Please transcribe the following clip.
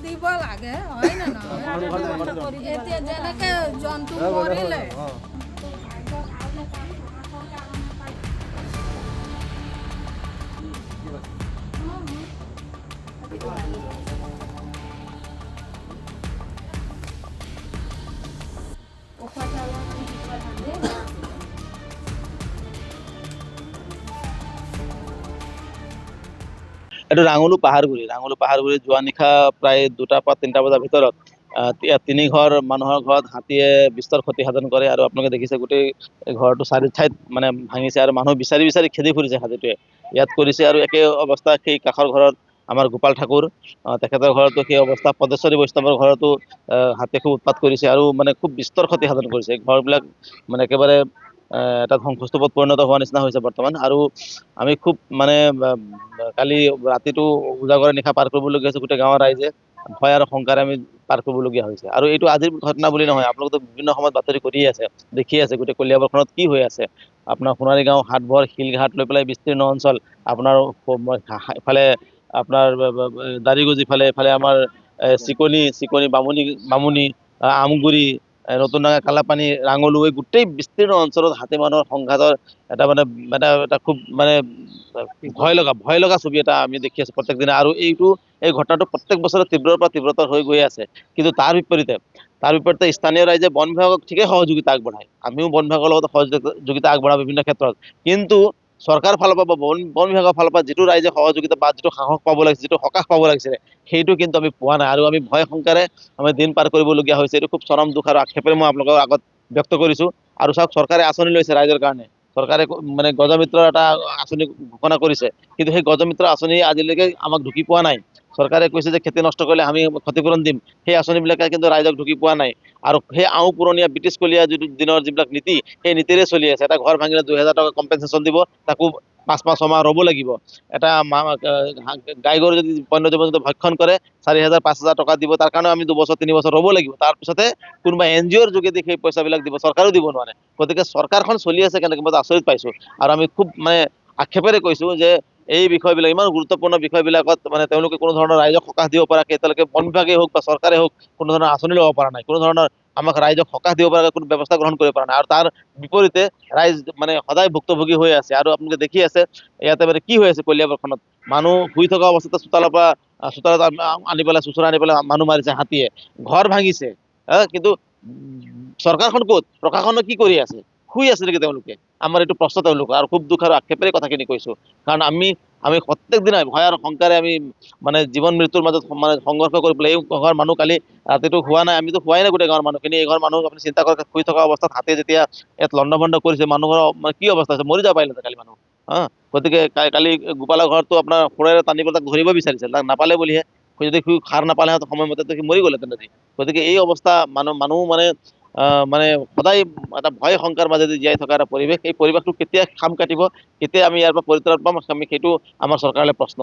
দিব লাগে হয় না নহয় এতিয়া যেনেকে জন্তু মৰিলে এইটো ৰাঙলু পাহাৰগুৰি যোৱা নিশা প্ৰায় 2টা পৰা 3টা বজাৰ ভিতৰত তিনি ঘৰ মানুহৰ ঘৰত হাতীয়ে বিস্তৰ ক্ষতি সাধন কৰে আৰু আপোনালোকে দেখিছে গোটেই ঘৰটো চাৰি ঠাইত মানে ভাঙিছে আৰু মানুহ বিচাৰি বিচাৰি খেদি ফুৰিছে হাতীটোৱে ইয়াত কৰিছে আৰু একে অৱস্থা সেই কাষৰ ঘৰত আমাৰ গোপাল ঠাকুৰ তেখেতৰ ঘৰতো সেই অৱস্থা পদেশ্বৰী বৈষ্ণৱৰ ঘৰতো হাতীয়ে খুব উৎপাত কৰিছে আৰু মানে খুব বিস্তৰ ক্ষতি সাধন কৰিছে ঘৰবিলাক মানে একেবাৰে এটা ধ্বংসস্তূপত পৰিণত হোৱা নিচিনা হৈছে বৰ্তমান আৰু আমি খুব মানে কালি ৰাতিটো উজাগৰে নিশা পাৰ কৰিবলগীয়া হৈছে গোটেই গাঁৱৰ ৰাইজে ভয় আৰু শংকাৰে আমি পাৰ কৰিবলগীয়া হৈছে আৰু এইটো আজিৰ ঘটনা বুলি নহয় আপোনালোকে বিভিন্ন সময়ত বাতৰি কৰিয়ে আছে দেখি আছে গোটেই কলিয়াবৰখনত কি হৈ আছে আপোনাৰ সোণাৰী গাঁও হাটবৰ শিলঘাট লৈ পেলাই বিস্তীৰ্ণ অঞ্চল আপোনাৰ ইফালে আপোনাৰ দাৰিগুজি ইফালে আমাৰ চিকনি বামুণী আমগুৰি নতুন ডাঙা কালাপানী ৰাঙলু এই গোটেই বিস্তীৰ্ণ অঞ্চলত হাতী মানুহৰ সংঘাতৰ এটা মানে এটা খুব মানে ভয় লগা ছবি এটা আমি দেখি আছো প্ৰত্যেক দিনে আৰু এই ঘটনাটো প্ৰত্যেক বছৰে তীব্ৰৰ পৰা তীব্ৰতৰ হৈ গৈ আছে কিন্তু তাৰ বিপৰীতে স্থানীয় ৰাইজে বন বিভাগক ঠিকেই সহযোগিতা আগবঢ়ায় আমিও বন বিভাগৰ লগত সহযোগিতা আগবঢ়াওঁ বিভিন্ন ক্ষেত্ৰত কিন্তু চৰকাৰ ফালৰ পৰা বন বিভাগৰ ফালৰ পৰা যিটো ৰাইজে সহযোগিতা বা যিটো সাহস পাব লাগিছিল যিটো সকাহ পাব লাগিছিলে সেইটো কিন্তু আমি পোৱা নাই আৰু আমি ভয় শংকাৰে আমি দিন পাৰ কৰিবলগীয়া হৈছে এইটো খুব চৰম দুখ আৰু আক্ষেপেৰে মই আপোনালোকৰ আগত ব্যক্ত কৰিছো আৰু চাওক চৰকাৰে আঁচনি লৈছে ৰাইজৰ কাৰণে চৰকাৰে মানে গজমিত্ৰৰ এটা আঁচনি ঘোষণা কৰিছে কিন্তু সেই গজমিত্ৰ আঁচনি আজিলৈকে আমাক ঢুকি পোৱা নাই চৰকাৰে কৈছে যে খেতি নষ্ট কৰিলে আমি ক্ষতিপূৰণ দিম সেই আঁচনিবিলাকে কিন্তু ৰাইজক ঢুকি পোৱা নাই আৰু সেই পুৰণীয়া ব্ৰিটিছ কলীয়া যিটো দিনৰ যিবিলাক নীতি সেই নীতিৰে চলি আছে এটা ঘৰ ভাঙিলে 2000 টকা কম্পেনচেশ্যন দিব তাকো 5 মাহ 6 মাহ ৰ'ব লাগিব এটা গাই গৰু যদি বন্য জীৱ জন্তু ভক্ষণ কৰে 4000 5000 টকা দিব তাৰ কাৰণে আমি 2 বছৰ 3 বছৰ ৰ'ব লাগিব তাৰপিছতে কোনোবা NGOৰ যোগেদি সেই পইচাবিলাক দিব চৰকাৰেও দিব নোৱাৰে গতিকে চৰকাৰখন চলি আছে কেনেকৈ মই আচৰিত পাইছো আৰু আমি খুব মানে আক্ষেপেৰে কৈছো যে এই বিষয়বিলাক ইমান গুৰুত্বপূৰ্ণ বিষয়বিলাকত মানে তেওঁলোকে কোনো ধৰণৰ ৰাইজক সকাহ দিব পৰাকৈ এতিয়ালৈকে বন বিভাগেই হওক বা চৰকাৰে হওক কোনো ধৰণৰ আঁচনি ল'ব পৰা নাই কোনো ধৰণৰ আমাক ৰাইজক সকাহ দিব পৰাকৈ কোনো ব্যৱস্থা গ্ৰহণ কৰিব পৰা নাই আৰু তাৰ বিপৰীতে ৰাইজ মানে সদায় ভুক্তভোগী হৈ আছে আৰু আপোনালোকে দেখি আছে ইয়াতে মানে কি হৈ আছে কলিয়াবৰখনত মানুহ শুই থকা অৱস্থাতে চোতালত আনি পেলাই চোচৰা আনি পেলাই মানুহ মাৰিছে হাতীয়ে ঘৰ ভাঙিছে কিন্তু চৰকাৰখন ক'ত প্ৰশাসনে কি কৰি আছে শুই আছে নেকি তেওঁলোকে আমাৰ এইটো প্ৰশ্ন তেওঁলোকৰ আৰু খুব দুখ আৰু আক্ষেপেৰে কথাখিনি কৈছো কাৰণ আমি প্ৰত্যেক দিনাই ভয় আৰু শংকাৰে আমি মানে জীৱন মৃত্যুৰ মাজত মানে সংঘৰ্ষ কৰি পেলাই এই ঘৰ মানুহ কালি ৰাতিটো হোৱা নাই আমিতো হোৱাই নাই গোটেই গাঁৱৰ মানুহখিনি এই ঘৰ মানুহ আপুনি চিন্তা কৰক শুই থকা অৱস্থাত হাতীয়ে যেতিয়া ইয়াত লণ্ডভণ্ড কৰিছে মানুহৰ মানে কি অৱস্থা হৈছে মৰি যাব পাৰিলে কালি মানুহ গতিকে কালি গোপালৰ ঘৰতো আপোনাৰ সুৰেৰে টানি পেলাই তাক ধৰিব বিচাৰিছিল তাক নাপালে বুলিহে যদি সি সাৰ নাপালে সময়মতে সি মৰি গ'লে তেনেকৈ গতিকে এই অৱস্থা মানুহ মানে সদায় এটা ভয় শংকাৰ মাজেদি জীয়াই থকা এটা পৰিৱেশ এই পৰিৱেশটো কেতিয়া খাম কাটিব কেতিয়া আমি ইয়াৰ পৰা পৰিত্ৰাণ পাম আমি সেইটো আমাৰ চৰকাৰলৈ প্ৰশ্ন